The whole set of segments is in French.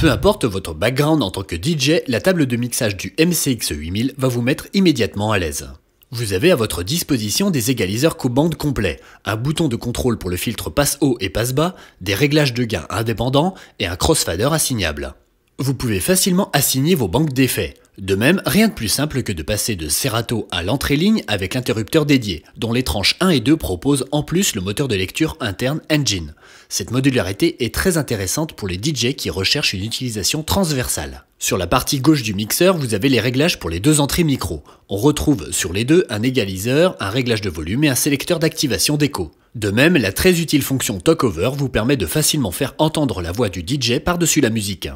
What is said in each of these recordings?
Peu importe votre background en tant que DJ, la table de mixage du MCX 8000 va vous mettre immédiatement à l'aise. Vous avez à votre disposition des égaliseurs co-band complets, un bouton de contrôle pour le filtre passe haut et passe bas, des réglages de gain indépendants et un crossfader assignable. Vous pouvez facilement assigner vos banques d'effets. De même, rien de plus simple que de passer de Serato à l'entrée ligne avec l'interrupteur dédié, dont les tranches 1 et 2 proposent en plus le moteur de lecture interne Engine. Cette modularité est très intéressante pour les DJ qui recherchent une utilisation transversale. Sur la partie gauche du mixeur, vous avez les réglages pour les deux entrées micro. On retrouve sur les deux un égaliseur, un réglage de volume et un sélecteur d'activation d'écho. De même, la très utile fonction Talkover vous permet de facilement faire entendre la voix du DJ par-dessus la musique.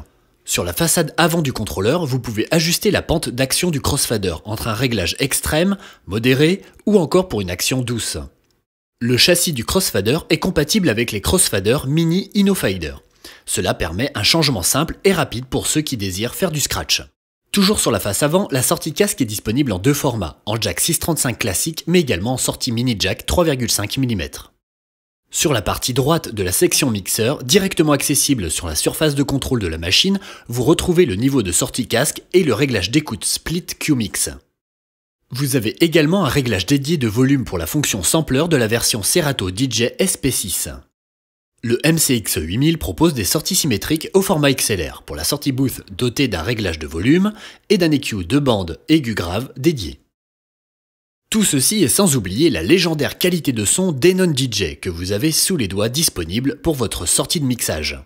Sur la façade avant du contrôleur, vous pouvez ajuster la pente d'action du crossfader entre un réglage extrême, modéré ou encore pour une action douce. Le châssis du crossfader est compatible avec les crossfaders Mini InnoFader. Cela permet un changement simple et rapide pour ceux qui désirent faire du scratch. Toujours sur la face avant, la sortie casque est disponible en deux formats, en jack 635 classique mais également en sortie mini jack 3,5 mm. Sur la partie droite de la section mixeur, directement accessible sur la surface de contrôle de la machine, vous retrouvez le niveau de sortie casque et le réglage d'écoute Split Q-Mix. Vous avez également un réglage dédié de volume pour la fonction sampler de la version Serato DJ SP6. Le MCX 8000 propose des sorties symétriques au format XLR pour la sortie booth dotée d'un réglage de volume et d'un EQ de bande aigu-grave dédié. Tout ceci est sans oublier la légendaire qualité de son Denon DJ que vous avez sous les doigts disponible pour votre sortie de mixage.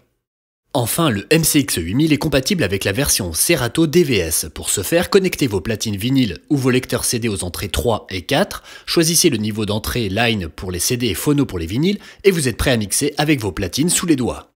Enfin, le MCX 8000 est compatible avec la version Serato DVS. Pour ce faire, connectez vos platines vinyles ou vos lecteurs CD aux entrées 3 et 4, choisissez le niveau d'entrée line pour les CD et phono pour les vinyles et vous êtes prêt à mixer avec vos platines sous les doigts.